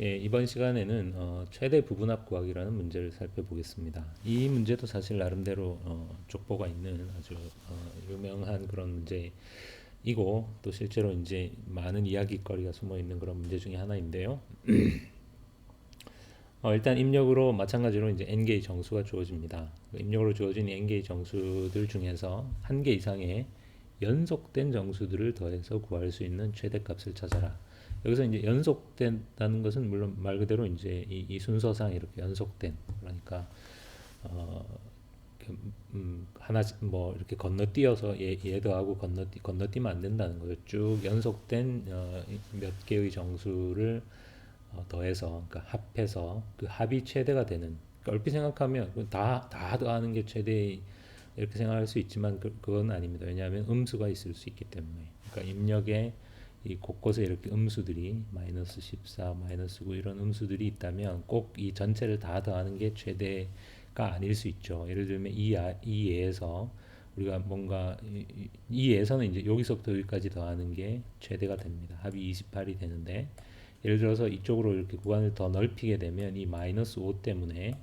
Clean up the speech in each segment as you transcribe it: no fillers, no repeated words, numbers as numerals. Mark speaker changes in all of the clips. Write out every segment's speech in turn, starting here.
Speaker 1: 예, 이번 시간에는 최대 부분합 구하기라는 문제를 살펴보겠습니다. 이 문제도 사실 나름대로 족보가 있는 아주 유명한 그런 문제이고 또 실제로 이제 많은 이야기거리가 숨어 있는 그런 문제 중에 하나인데요. 일단 입력으로 마찬가지로 이제 n개의 정수가 주어집니다. 그 입력으로 주어진 n개의 정수들 중에서 한 개 이상의 연속된 정수들을 더해서 구할 수 있는 최대값을 찾아라. 여기서 이제 연속된다는 것은 물론 말 그대로 이제 이 순서상 이렇게 연속된, 그러니까 어, 하나 뭐 이렇게 건너뛰어서 얘 더하고 건너뛰면 안 된다는 거죠. 쭉 연속된 몇 개의 정수를 더해서, 그러니까 합해서 그 합이 최대가 되는. 그러니까 얼핏 생각하면 다 더하는 게 최대 이렇게 생각할 수 있지만 그건 아닙니다. 왜냐하면 음수가 있을 수 있기 때문에. 그러니까 입력에 이 곳곳에 이렇게 음수들이 마이너스 14, 마이너스 9 이런 음수들이 있다면 꼭 이 전체를 다 더하는 게 최대가 아닐 수 있죠. 예를 들면 이 예에서 우리가 뭔가 이 예에서는 이제 여기서부터 여기까지 더하는 게 최대가 됩니다. 합이 28이 되는데, 예를 들어서 이쪽으로 이렇게 구간을 더 넓히게 되면 이 마이너스 5 때문에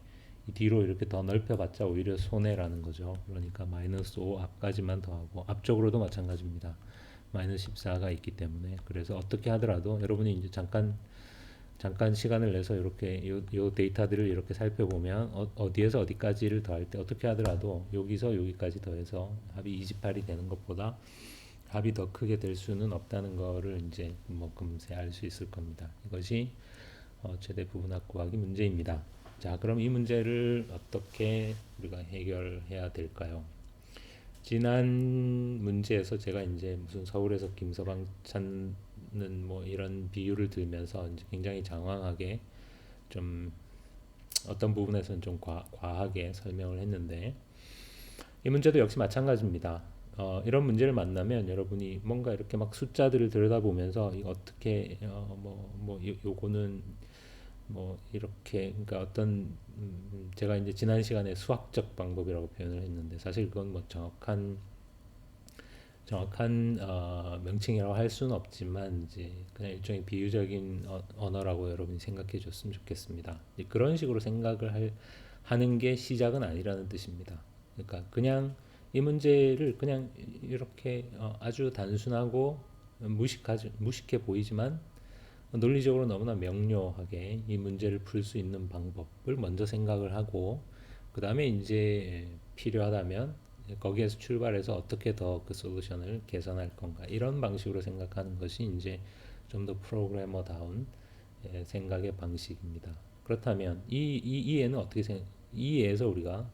Speaker 1: 이 뒤로 이렇게 더 넓혀봤자 오히려 손해라는 거죠. 그러니까 마이너스 5 앞까지만 더하고, 앞쪽으로도 마찬가지입니다. 마이너스 14가 있기 때문에. 그래서 어떻게 하더라도 여러분이 이제 잠깐 시간을 내서 이렇게 요 데이터들을 이렇게 살펴보면 어디에서 어디까지를 더할 때 어떻게 하더라도 여기서 여기까지 더해서 합이 28이 되는 것보다 합이 더 크게 될 수는 없다는 거를 이제 뭐 금세 알 수 있을 겁니다. 이것이 최대 부분합 구하기 문제입니다. 자, 그럼 이 문제를 어떻게 우리가 해결해야 될까요? 지난 문제에서 제가 이제 무슨 서울에서 김서방 찾는 뭐 이런 비유를 들면서 이제 굉장히 장황하게, 좀 어떤 부분에서는 좀 과하게 설명을 했는데, 이 문제도 역시 마찬가지입니다. 이런 문제를 만나면 여러분이 뭔가 이렇게 막 숫자들을 들여다보면서 이거 어떻게 요거는 뭐 이렇게, 그러니까 어떤 제가 이제 지난 시간에 수학적 방법이라고 표현을 했는데 사실 그건 뭐 정확한 명칭이라고 할 수는 없지만 이제 그냥 일종의 비유적인 언어라고 여러분이 생각해 줬으면 좋겠습니다. 그런 식으로 하는 게 시작은 아니라는 뜻입니다. 그러니까 그냥 이 문제를 그냥 이렇게 아주 단순하고 무식해 보이지만 논리적으로 너무나 명료하게 이 문제를 풀 수 있는 방법을 먼저 생각을 하고, 그 다음에 이제 필요하다면 거기에서 출발해서 어떻게 더 그 솔루션을 개선할 건가, 이런 방식으로 생각하는 것이 이제 좀 더 프로그래머다운 생각의 방식입니다. 그렇다면 이 예는 이 예에서 우리가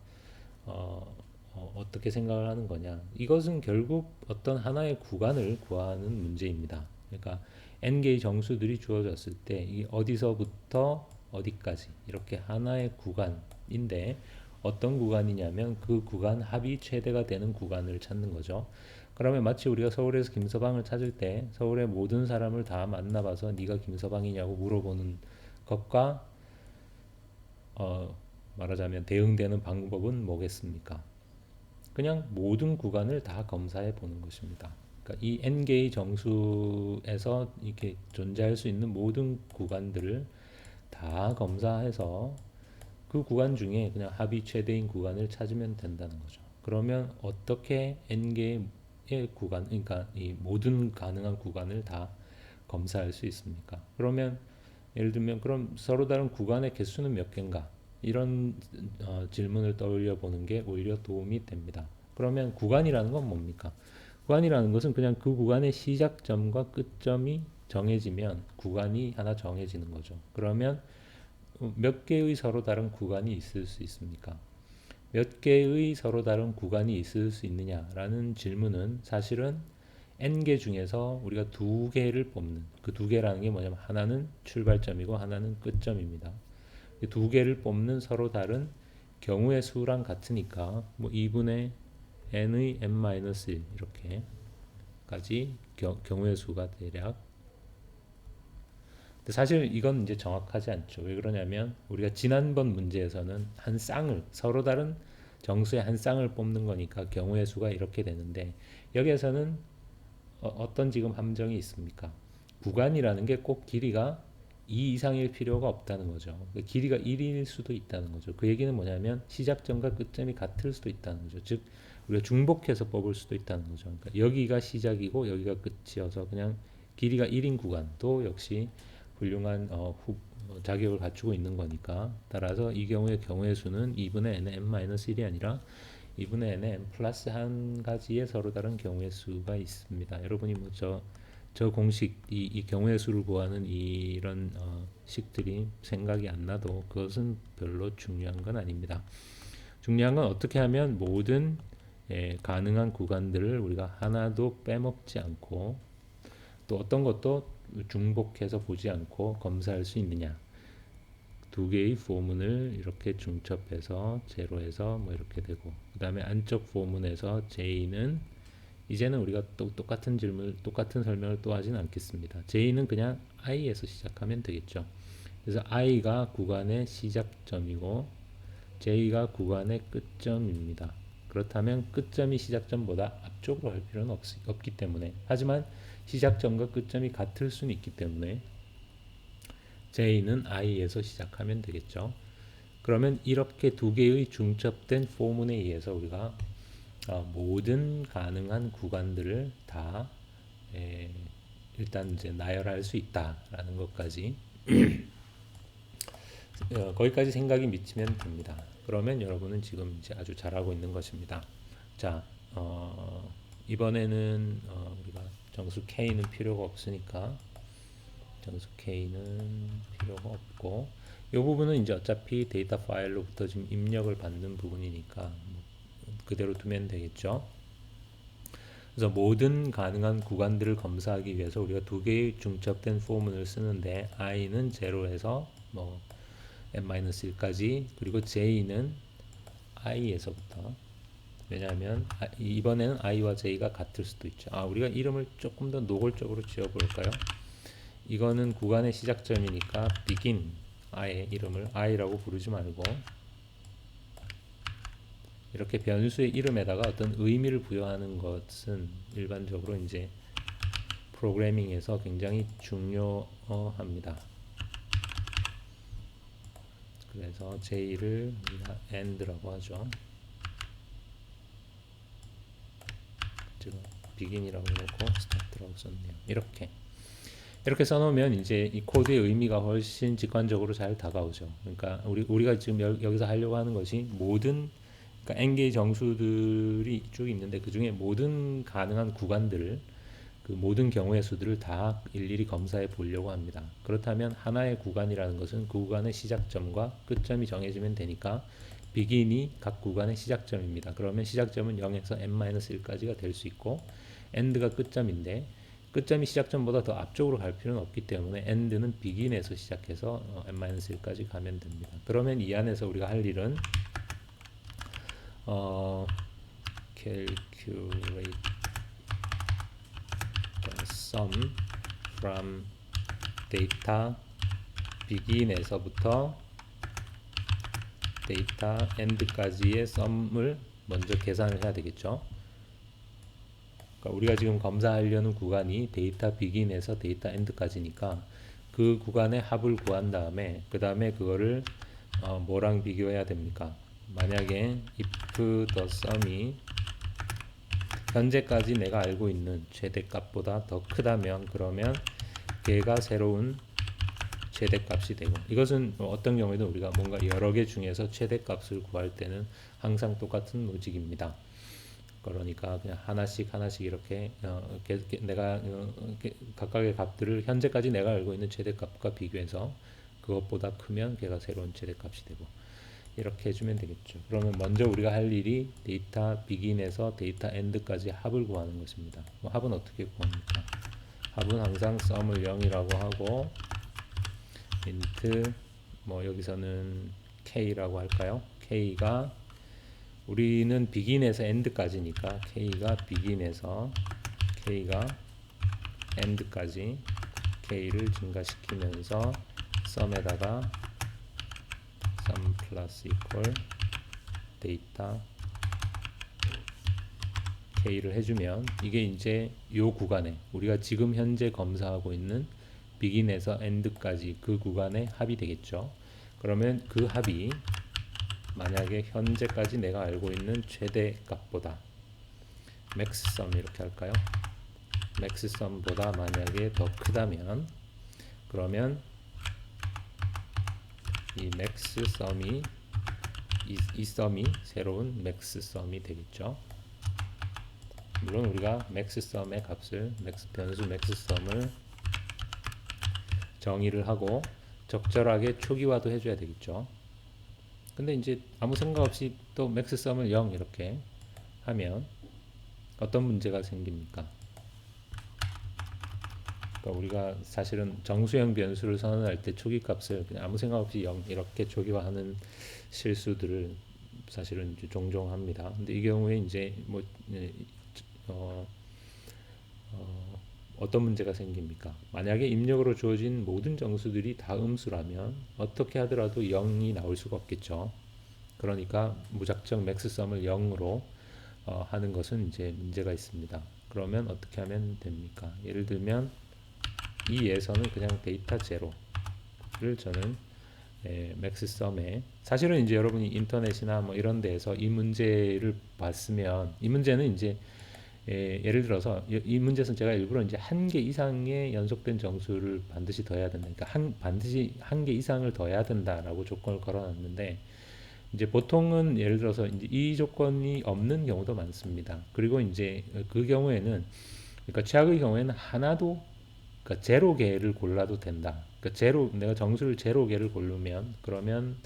Speaker 1: 떻게 생각을 하는 거냐? 이것은 결국 어떤 하나의 구간을 구하는 문제입니다. 그러니까 n개의 정수들이 주어졌을 때 이 어디서부터 어디까지 이렇게 하나의 구간인데, 어떤 구간이냐면 그 구간 합이 최대가 되는 구간을 찾는 거죠. 그러면 마치 우리가 서울에서 김서방을 찾을 때 서울의 모든 사람을 다 만나봐서 네가 김서방이냐고 물어보는 것과 말하자면 대응되는 방법은 뭐겠습니까? 그냥 모든 구간을 다 검사해 보는 것입니다. 그러니까 이 n개의 정수에서 이렇게 존재할 수 있는 모든 구간들을 다 검사해서 그 구간 중에 그냥 합이 최대인 구간을 찾으면 된다는 거죠. 그러면 어떻게 n개의 구간, 그러니까 이 모든 가능한 구간을 다 검사할 수 있습니까? 그러면 예를 들면 그럼 서로 다른 구간의 개수는 몇 개인가? 이런 질문을 떠올려 보는 게 오히려 도움이 됩니다. 그러면 구간이라는 건 뭡니까? 구간이라는 것은 그냥 그 구간의 시작점과 끝점이 정해지면 구간이 하나 정해지는 거죠. 그러면 몇 개의 서로 다른 구간이 있을 수 있습니까? 몇 개의 서로 다른 구간이 있을 수 있느냐라는 질문은 사실은 n개 중에서 우리가 두 개를 뽑는, 그 두 개라는 게 뭐냐면 하나는 출발점이고 하나는 끝점입니다. 두 개를 뽑는 서로 다른 경우의 수랑 같으니까 뭐 2분의 n의 n-1 이렇게까지 경우의 수가 대략. 근데 사실 이건 이제 정확하지 않죠. 왜 그러냐면 우리가 지난번 문제에서는 한 쌍을, 서로 다른 정수의 한 쌍을 뽑는 거니까 경우의 수가 이렇게 되는데, 여기에서는 어떤 지금 함정이 있습니까? 구간이라는 게 꼭 길이가 2 이상일 필요가 없다는 거죠. 길이가 1일 수도 있다는 거죠. 그 얘기는 뭐냐면 시작점과 끝점이 같을 수도 있다는 거죠. 즉 우리가 중복해서 뽑을 수도 있다는 거죠. 그러니까 여기가 시작이고 여기가 끝이어서 그냥 길이가 1인 구간도 역시 훌륭한 자격을 갖추고 있는 거니까, 따라서 이 경우의 수는 2분의 n의 n-1이 아니라 2분의 n의 n 플러스 한 가지의 서로 다른 경우의 수가 있습니다. 여러분이 뭐 저 공식 이 경우의 수를 구하는 이런 식들이 생각이 안 나도 그것은 별로 중요한 건 아닙니다. 중요한 건 어떻게 하면 모든 가능한 구간들을 우리가 하나도 빼먹지 않고 또 어떤 것도 중복해서 보지 않고 검사할 수 있느냐. 두 개의 포문을 이렇게 중첩해서 제로해서 뭐 이렇게 되고, 그 다음에 안쪽 포문에서 J는 이제는 우리가 또 똑같은 설명을 또 하진 않겠습니다. J는 그냥 I에서 시작하면 되겠죠. 그래서 I가 구간의 시작점이고 J가 구간의 끝점입니다. 그렇다면 끝점이 시작점보다 앞쪽으로 할 필요는 없기 때문에, 하지만 시작점과 끝점이 같을 수는 있기 때문에 J는 I에서 시작하면 되겠죠. 그러면 이렇게 두 개의 중첩된 포문에 의해서 우리가 모든 가능한 구간들을 다 일단 이제 나열할 수 있다라는 것까지 거기까지 생각이 미치면 됩니다. 그러면 여러분은 지금 이제 아주 잘하고 있는 것입니다. 자, 이번에는 우리가 정수 K는 필요가 없으니까 정수 K는 필요가 없고, 이 부분은 이제 어차피 데이터 파일로부터 지금 입력을 받는 부분이니까 그대로 두면 되겠죠. 그래서 모든 가능한 구간들을 검사하기 위해서 우리가 두 개의 중첩된 포문을 쓰는데, i는 0에서 뭐 n-1까지, 그리고 j는 i에서부터, 왜냐하면 이번에는 i와 j가 같을 수도 있죠. 우리가 이름을 조금 더 노골적으로 지어볼까요? 이거는 구간의 시작점이니까 begin i의 이름을 i라고 부르지 말고 이렇게 변수의 이름에다가 어떤 의미를 부여하는 것은 일반적으로 이제 프로그래밍에서 굉장히 중요합니다. 그래서 J를 우리가 AND라고 하죠. 지금 begin이라고 놓고 start라고 썼네요. 이렇게 써놓으면 이제 이 코드의 의미가 훨씬 직관적으로 잘 다가오죠. 그러니까 우리가 지금 여기서 하려고 하는 것이 모든, 그러니까 n개의 정수들이 쭉 있는데 그 중에 모든 가능한 구간들을, 그 모든 경우의 수들을 다 일일이 검사해 보려고 합니다. 그렇다면 하나의 구간이라는 것은 그 구간의 시작점과 끝점이 정해지면 되니까 begin이 각 구간의 시작점입니다. 그러면 시작점은 0에서 n-1까지가 될 수 있고 end가 끝점인데 끝점이 시작점보다 더 앞쪽으로 갈 필요는 없기 때문에 end는 begin에서 시작해서 n-1까지 가면 됩니다. 그러면 이 안에서 우리가 할 일은 calculate the sum from data begin에서부터 data end까지의 sum을 먼저 계산을 해야 되겠죠. 그러니까 우리가 지금 검사하려는 구간이 데이터 begin에서 데이터 end까지니까 그 구간의 합을 구한 다음에 그 다음에 그거를 뭐랑 비교해야 됩니까? 만약에 if the sum이 현재까지 내가 알고 있는 최대값보다 더 크다면 그러면 걔가 새로운 최대값이 되고, 이것은 어떤 경우에도 우리가 뭔가 여러 개 중에서 최대값을 구할 때는 항상 똑같은 로직입니다. 그러니까 그냥 하나씩 이렇게 내가 각각의 값들을 현재까지 내가 알고 있는 최대값과 비교해서 그것보다 크면 걔가 새로운 최대값이 되고, 이렇게 해주면 되겠죠. 그러면 먼저 우리가 할 일이 데이터 begin에서 데이터 end까지 합을 구하는 것입니다. 합은 어떻게 구합니까? 합은 항상 sum을 0이라고 하고 int 여기서는 k라고 할까요? k가 우리는 begin에서 end까지니까 k가 begin에서 k가 end까지 k를 증가시키면서 sum에다가 sum plus equal 데이터 k를 해주면 이게 이제 요 구간에 우리가 지금 현재 검사하고 있는 begin에서 end까지 그 구간의 합이 되겠죠. 그러면 그 합이 만약에 현재까지 내가 알고 있는 최대 값보다 max sum 이렇게 할까요? max sum보다 만약에 더 크다면 그러면 이 max sum이 이 썸이 새로운 max sum이 되겠죠. 물론 우리가 max sum의 값을 변수 max sum을 정의를 하고 적절하게 초기화도 해줘야 되겠죠. 근데 이제 아무 생각 없이 또 max sum을 0 이렇게 하면 어떤 문제가 생깁니까? 그러니까 우리가 사실은 정수형 변수를 선언할 때 초기 값을 그냥 아무 생각 없이 0 이렇게 초기화하는 실수들을 사실은 이제 종종 합니다. 근데 이 경우에 이제 뭐 어, 어떤 문제가 생깁니까? 만약에 입력으로 주어진 모든 정수들이 다 음수라면 어떻게 하더라도 0이 나올 수가 없겠죠. 그러니까 무작정 맥스썸을 0으로 하는 것은 이제 문제가 있습니다. 그러면 어떻게 하면 됩니까? 예를 들면 이 예서는 그냥 데이터 제로를 저는 맥스썸에 사실은 이제 여러분이 인터넷이나 뭐 이런 데에서 이 문제를 봤으면 이 문제는 이제 예를 들어서 이 문제에서 제가 일부러 이제 한 개 이상의 연속된 정수를 반드시 더해야 된다. 그러니까 반드시 한 개 이상을 더해야 된다라고 조건을 걸어놨는데 이제 보통은 예를 들어서 이제 이 조건이 없는 경우도 많습니다. 그리고 이제 그 경우에는 그러니까 최악의 경우에는 하나도 그러니까 제로 개를 골라도 된다. 그러니까 제로 내가 정수를 제로 개를 고르면 그러면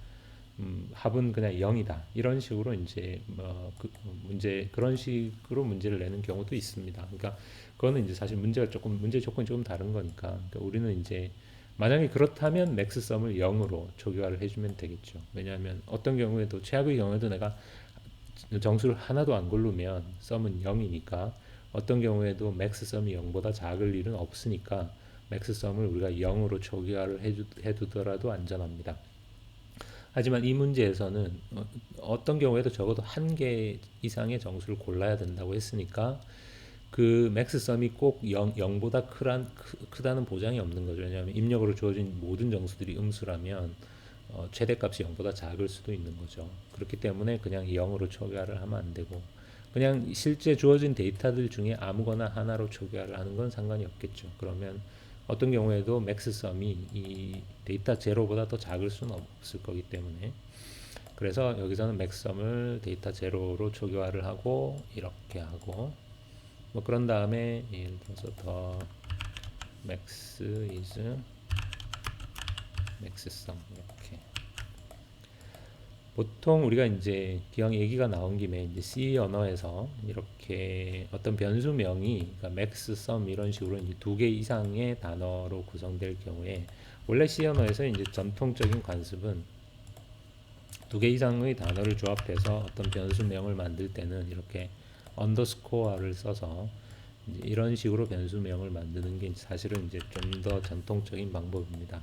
Speaker 1: 합은 그냥 0이다. 이런 식으로 이제 문제 그런 식으로 문제를 내는 경우도 있습니다. 그러니까 그거는 이제 사실 문제 조건이 조금 다른 거니까. 그러니까 우리는 이제 만약에 그렇다면 맥스썸을 0으로 초기화를 해주면 되겠죠. 왜냐하면 어떤 경우에도 최악의 경우에도 내가 정수를 하나도 안 고르면 썸은 0이니까 어떤 경우에도 맥스썸이 0보다 작을 일은 없으니까 맥스썸을 우리가 0으로 초기화를 해두더라도 안전합니다. 하지만 이 문제에서는 어떤 경우에도 적어도 한 개 이상의 정수를 골라야 된다고 했으니까 그 맥스썸이 꼭 0보다 크다는 보장이 없는 거죠. 왜냐하면 입력으로 주어진 모든 정수들이 음수라면 최대값이 0보다 작을 수도 있는 거죠. 그렇기 때문에 그냥 0으로 초기화를 하면 안 되고 그냥 실제 주어진 데이터들 중에 아무거나 하나로 초기화를 하는 건 상관이 없겠죠. 그러면 어떤 경우에도 맥스썸이 이 데이터 제로보다 더 작을 수는 없을 거기 때문에 그래서 여기서는 맥스썸을 데이터 제로로 초기화를 하고 이렇게 하고 뭐 그런 다음에 예를 들어서 더 max is maxsum 이렇게 보통 우리가 이제 기왕 얘기가 나온 김에 이제 C 언어에서 이렇게 어떤 변수명이 그러니까 max, sum 이런 식으로 이제 두 개 이상의 단어로 구성될 경우에 원래 C 언어에서 이제 전통적인 관습은 두 개 이상의 단어를 조합해서 어떤 변수명을 만들 때는 이렇게 언더스코어를 써서 이제 이런 식으로 변수명을 만드는 게 사실은 이제 좀 더 전통적인 방법입니다.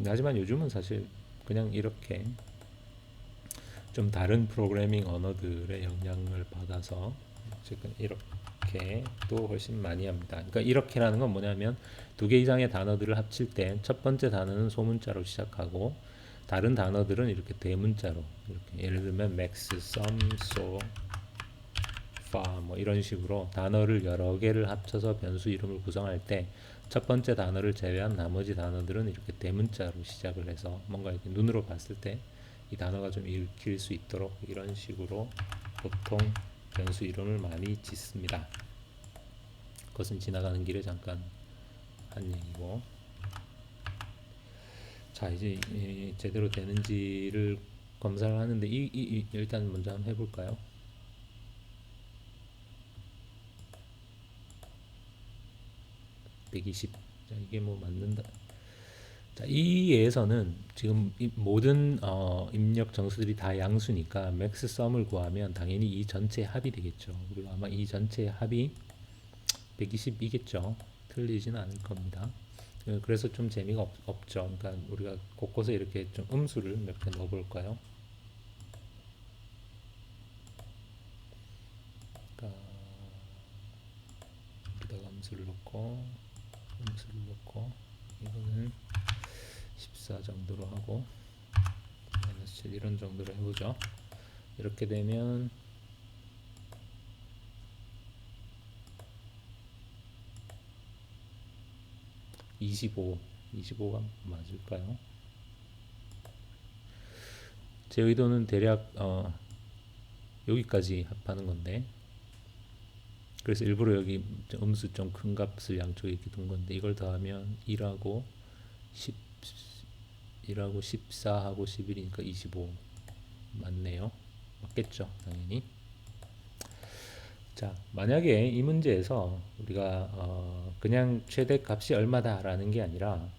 Speaker 1: 하지만 요즘은 사실 그냥 이렇게 좀 다른 프로그래밍 언어들의 영향을 받아서 지금 이렇게 또 훨씬 많이 합니다. 그러니까 이렇게라는 건 뭐냐면 두 개 이상의 단어들을 합칠 때 첫 번째 단어는 소문자로 시작하고 다른 단어들은 이렇게 대문자로 이렇게 예를 들면 max, sum, so, far 뭐 이런 식으로 단어를 여러 개를 합쳐서 변수 이름을 구성할 때 첫 번째 단어를 제외한 나머지 단어들은 이렇게 대문자로 시작을 해서 뭔가 이렇게 눈으로 봤을 때 이 단어가 좀 읽힐 수 있도록 이런 식으로 보통 변수 이름을 많이 짓습니다. 그것은 지나가는 길에 잠깐 한 얘기고 자 이제 제대로 되는지를 검사를 하는데 일단 먼저 한번 해볼까요? 자, 이게 뭐 맞는다. 자, 이 예에서는 지금 모든 입력 정수들이 다 양수니까 맥스 썸을 구하면 당연히 이 전체 합이 되겠죠. 그리고 아마 이 전체 합이 120이겠죠. 틀리지는 않을 겁니다. 그래서 좀 재미가 없죠. 그러니까 우리가 곳곳에 이렇게 좀 음수를 몇 개 넣어볼까요? 그러니까 여기다가 음수를 넣고 이거는 14 정도로 하고 마이너스 7 이런 정도로 해보죠. 이렇게 되면 25가 맞을까요? 제 의도는 대략 여기까지 합하는 건데, 그래서 일부러 여기 음수 좀 큰 값을 양쪽에 이렇게 둔 건데, 이걸 더하면 1하고 10, 1하고 14하고 11이니까 25 맞네요. 맞겠죠, 당연히. 자, 만약에 이 문제에서 우리가 그냥 최대 값이 얼마다라는 게 아니라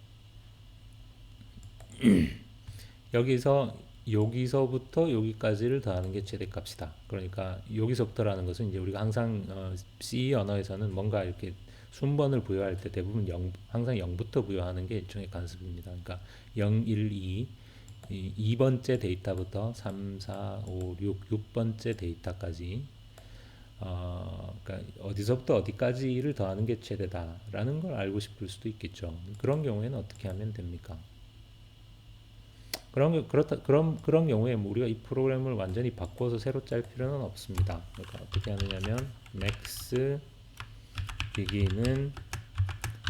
Speaker 1: 여기서부터 여기까지를 더하는 게 최대값이다. 그러니까 여기서부터라는 것은 이제 우리가 항상 C 언어에서는 뭔가 이렇게 순번을 부여할 때 대부분 항상 0부터 부여하는 게 일종의 관습입니다. 그러니까 0, 1, 2, 2번째 데이터부터 3, 4, 5, 6번째 데이터까지 그러니까 어디서부터 어디까지를 더하는 게 최대다라는 걸 알고 싶을 수도 있겠죠. 그런 경우에는 어떻게 하면 됩니까? 그런 경우에 뭐 우리가 이 프로그램을 완전히 바꿔서 새로 짤 필요는 없습니다. 그러니까 어떻게 하느냐면 max begin은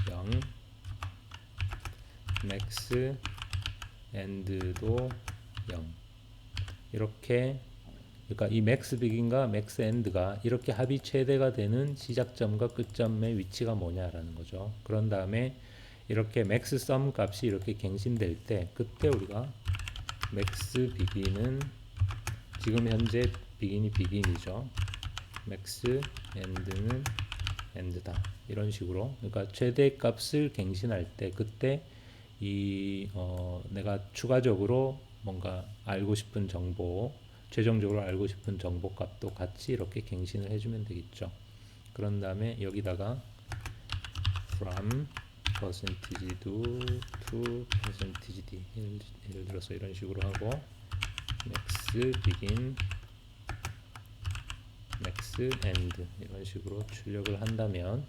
Speaker 1: 0, max end도 0 이렇게, 그러니까 이 max begin과 max end가 이렇게 합이 최대가 되는 시작점과 끝점의 위치가 뭐냐라는 거죠. 그런 다음에 이렇게 max sum 값이 이렇게 갱신될 때 그때 우리가 max begin은 지금 현재 begin이 begin이죠. max end는 end다. 이런 식으로, 그러니까 최대 값을 갱신할 때 그때 내가 추가적으로 뭔가 알고 싶은 정보, 최종적으로 알고 싶은 정보 값도 같이 이렇게 갱신을 해주면 되겠죠. 그런 다음에 여기다가 from percentage do to percentage d 예를 들어서 이런 식으로 하고 max begin, max end 이런 식으로 출력을 한다면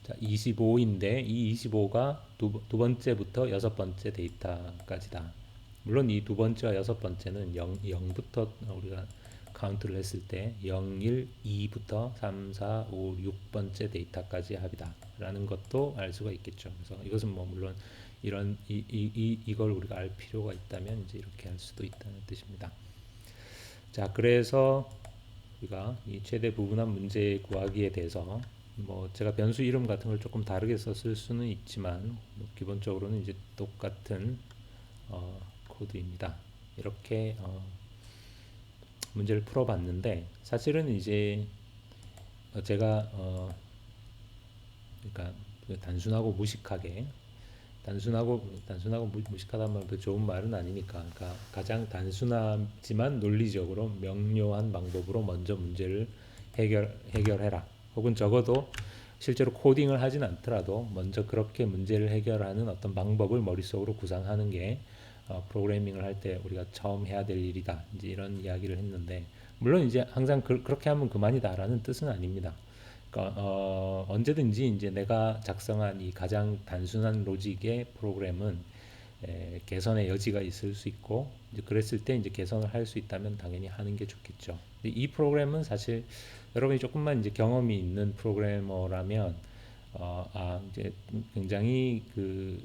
Speaker 1: 자, 25인데 이 25가 두 번째부터 여섯 번째 데이터까지다. 물론 이 두 번째와 여섯 번째는 0부터 우리가 카운트를 했을 때 0, 1, 2부터 3, 4, 5, 6번째 데이터까지 합이다 라는 것도 알 수가 있겠죠. 그래서 이것은 뭐 물론 이걸 우리가 알 필요가 있다면 이제 이렇게 할 수도 있다는 뜻입니다. 자, 그래서 우리가 이 최대 부분한 문제 구하기에 대해서 뭐 제가 변수 이름 같은 걸 조금 다르게 썼을 수는 있지만 뭐 기본적으로는 이제 똑같은 코드입니다. 이렇게 문제를 풀어봤는데 사실은 이제 제가 그러니까 단순하고 무식하게 단순하고 무식하다는 말도 좋은 말은 아니니까, 그러니까 가장 단순하지만 논리적으로 명료한 방법으로 먼저 문제를 해결해라. 혹은 적어도 실제로 코딩을 하진 않더라도 먼저 그렇게 문제를 해결하는 어떤 방법을 머릿속으로 구상하는 게 프로그래밍을 할 때 우리가 처음 해야 될 일이다. 이제 이런 이야기를 했는데, 물론 이제 항상 그렇게 하면 그만이다라는 뜻은 아닙니다. 그러니까 언제든지 이제 내가 작성한 이 가장 단순한 로직의 프로그램은 개선의 여지가 있을 수 있고, 이제 그랬을 때 이제 개선을 할 수 있다면 당연히 하는 게 좋겠죠. 이 프로그램은 사실 여러분이 조금만 이제 경험이 있는 프로그래머라면 이제 굉장히 그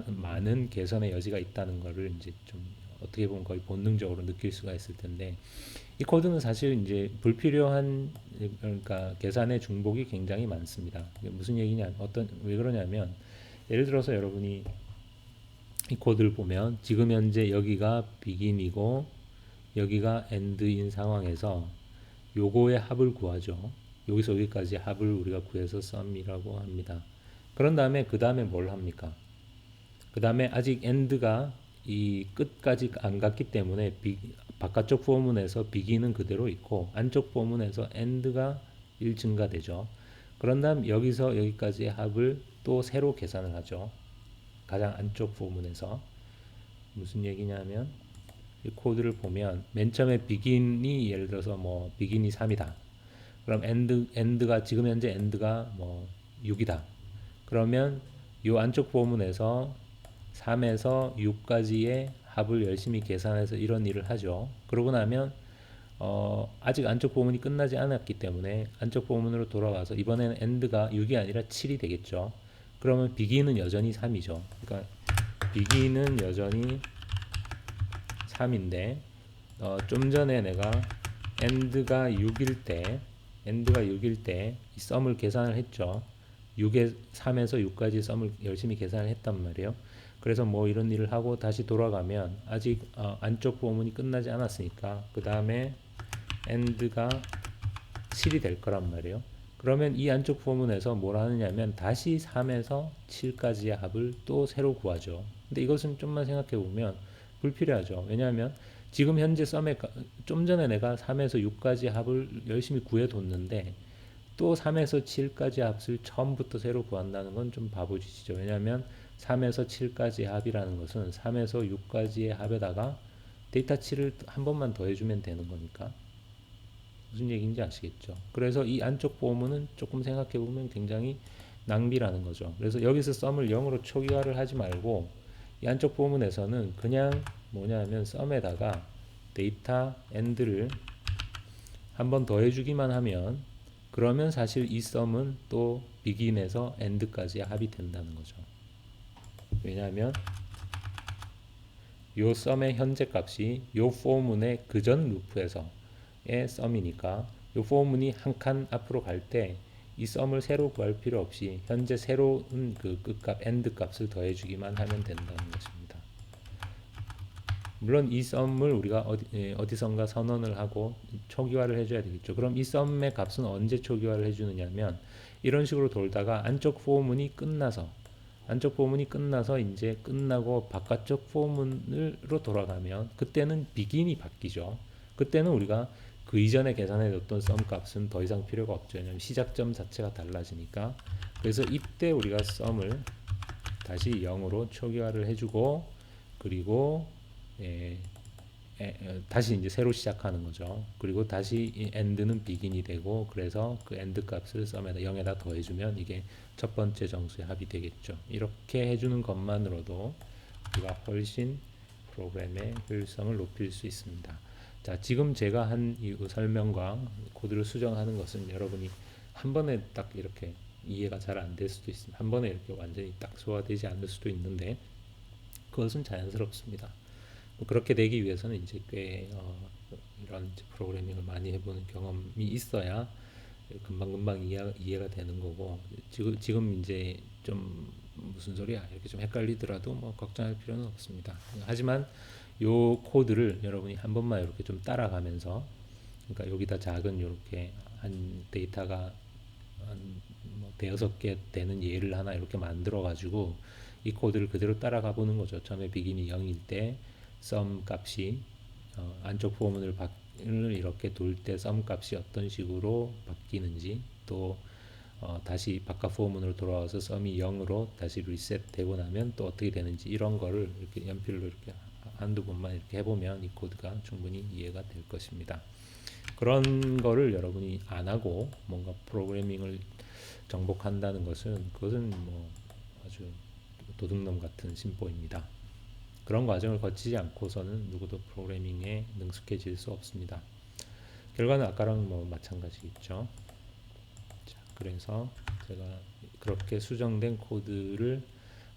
Speaker 1: 많은 개선의 여지가 있다는 거를 이제 좀 어떻게 보면 거의 본능적으로 느낄 수가 있을 텐데, 이 코드는 사실 이제 불필요한, 그러니까 계산의 중복이 굉장히 많습니다. 이게 무슨 얘기냐, 왜 그러냐면 예를 들어서 여러분이 이 코드를 보면 지금 현재 여기가 begin이고 여기가 end인 상황에서 요거의 합을 구하죠. 여기서 여기까지 합을 우리가 구해서 sum이라고 합니다. 그런 다음에 그 다음에 뭘 합니까? 그 다음에 아직 end가 이 끝까지 안 갔기 때문에 바깥쪽 포문에서 begin은 그대로 있고 안쪽 포문에서 end가 1 증가되죠. 그런 다음 여기서 여기까지의 합을 또 새로 계산을 하죠. 가장 안쪽 포문에서. 무슨 얘기냐면 이 코드를 보면 맨 처음에 begin이 예를 들어서 뭐 begin이 3이다. 그럼 end가 지금 현재 end가 뭐 6이다. 그러면 요 안쪽 보문에서 3에서 6까지의 합을 열심히 계산해서 이런 일을 하죠. 그러고 나면 아직 안쪽 보문이 끝나지 않았기 때문에 안쪽 보문으로 돌아와서 이번에는 end가 6이 아니라 7이 되겠죠. 그러면 begin은 여전히 3이죠. 그러니까 begin은 여전히 3인데 좀 전에 내가 end가 6일 때 이 썸을 계산을 했죠. 3에서 6까지 썸을 열심히 계산을 했단 말이에요. 그래서 뭐 이런 일을 하고 다시 돌아가면 아직 안쪽 보문이 끝나지 않았으니까 그 다음에 end가 7이 될 거란 말이에요. 그러면 이 안쪽 보문에서 뭘 하느냐면 다시 3에서 7까지의 합을 또 새로 구하죠. 근데 이것은 좀만 생각해 보면 불필요하죠. 왜냐하면 지금 현재 썸에 좀 전에 내가 3에서 6까지 합을 열심히 구해뒀는데 또 3에서 7까지 합을 처음부터 새로 구한다는 건 좀 바보짓이죠. 왜냐하면 3에서 7까지의 합이라는 것은 3에서 6까지의 합에다가 데이터 7을 한 번만 더해주면 되는 거니까. 무슨 얘기인지 아시겠죠? 그래서 이 안쪽 보문은 조금 생각해 보면 굉장히 낭비라는 거죠. 그래서 여기서 썸을 0으로 초기화를 하지 말고 이 안쪽 보문에서는 그냥 뭐냐면 썸에다가 데이터 end를 한 번 더 해주기만 하면 그러면 사실 이 썸은 또 begin에서 end까지 합이 된다는 거죠. 왜냐하면 요 썸의 현재 값이 요 포문의 그전 루프에서의 썸이니까 요 포문이 한 칸 앞으로 갈 때 이 썸을 새로 구할 필요 없이 현재 새로운 그 끝값 end 값을 더해주기만 하면 된다는 것입니다. 물론 이 썸을 우리가 어디선가 선언을 하고 초기화를 해줘야 되겠죠. 그럼 이 썸의 값은 언제 초기화를 해주느냐면 이런 식으로 돌다가 안쪽 포문이 끝나서 이제 끝나고 바깥쪽 포문으로 돌아가면 그때는 begin이 바뀌죠. 그때는 우리가 그 이전에 계산해뒀던 썸 값은 더 이상 필요가 없죠. 왜냐하면 시작점 자체가 달라지니까. 그래서 이때 우리가 썸을 다시 0으로 초기화를 해주고 그리고 다시 이제 새로 시작하는 거죠. 그리고 다시 이 end는 begin이 되고 그래서 그 end 값을 썸에다 0에다 더해주면 이게 첫 번째 정수의 합이 되겠죠. 이렇게 해주는 것만으로도 우리가 훨씬 프로그램의 효율성을 높일 수 있습니다. 자, 지금 제가 한 이 설명과 코드를 수정하는 것은 여러분이 한 번에 딱 이렇게 이해가 잘 안 될 수도 있습니다. 한 번에 이렇게 완전히 딱 소화되지 않을 수도 있는데 그것은 자연스럽습니다. 그렇게 되기 위해서는 이제 꽤 이런 이제 프로그래밍을 많이 해보는 경험이 있어야 금방금방 이해가 되는 거고 지금 이제 좀 무슨 소리야 이렇게 좀 헷갈리더라도 뭐 걱정할 필요는 없습니다. 하지만 요 코드를 여러분이 한 번만 이렇게 좀 따라가면서 그러니까 여기다 작은 이렇게 한 데이터가 한뭐 대여섯 개 되는 예를 하나 이렇게 만들어 가지고 이 코드를 그대로 따라가 보는 거죠. 처음에 비긴이 0일 때 썸 값이 안쪽 포문을 이렇게 돌 때 썸 값이 어떤 식으로 바뀌는지 또 다시 바깥 포문으로 돌아와서 썸이 0으로 다시 리셋 되고 나면 또 어떻게 되는지 이런 거를 이렇게 연필로 이렇게 한두 번만 이렇게 해보면 이 코드가 충분히 이해가 될 것입니다. 그런 거를 여러분이 안 하고 뭔가 프로그래밍을 정복한다는 그것은 뭐 아주 도둑놈 같은 심보입니다. 그런 과정을 거치지 않고서는 누구도 프로그래밍에 능숙해질 수 없습니다. 결과는 아까랑 뭐 마찬가지겠죠. 자, 그래서 제가 그렇게 수정된 코드를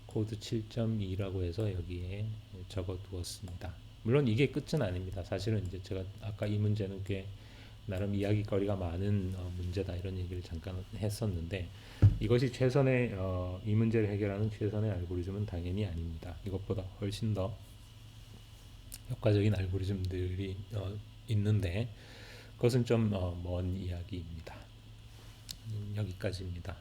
Speaker 1: 코드 7.2라고 해서 여기에 적어 두었습니다. 물론 이게 끝은 아닙니다. 사실은 이제 제가 아까 이 문제는 꽤 나름 이야기거리가 많은 문제다 이런 얘기를 잠깐 했었는데 이것이 최선의 이 문제를 해결하는 최선의 알고리즘은 당연히 아닙니다. 이것보다 훨씬 더 효과적인 알고리즘들이 있는데 그것은 좀 먼 이야기입니다. 여기까지입니다.